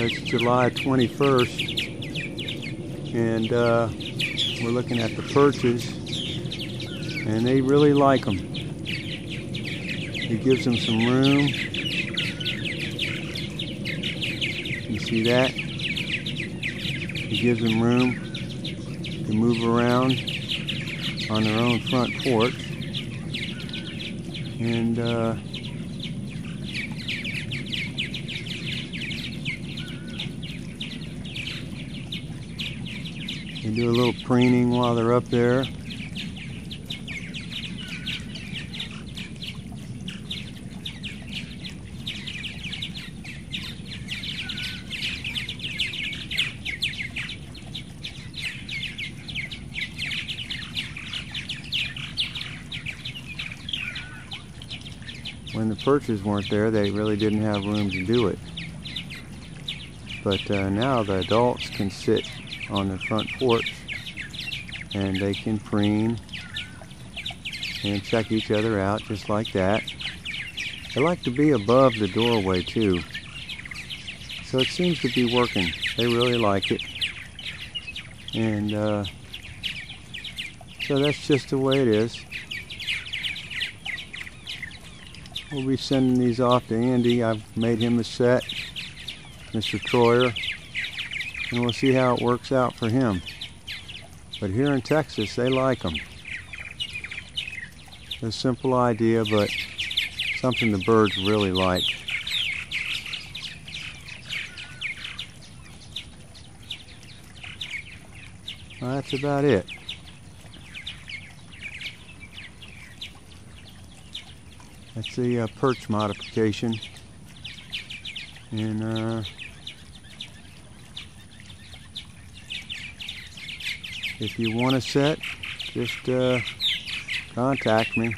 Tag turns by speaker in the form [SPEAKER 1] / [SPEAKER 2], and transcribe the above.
[SPEAKER 1] It's July 21st, and we're looking at the perches, and they really like them. He gives them some room. You see that? He gives them room to move around on their own front porch, and they do a little preening while they're up there. When the perches weren't there, they really didn't have room to do it. But now the adults can sit on the front porch and they can preen and check each other out just like that. They like to be above the doorway too, so it seems to be working. They really like it, and so that's just the way it is. We'll be sending these off to Andy. I've made him a set, Mr. Troyer, and we'll see how it works out for him. But here in Texas, they like them. It's a simple idea, but something the birds really like. Well, that's about it. That's the Perch Modification, and if you want a set, just contact me.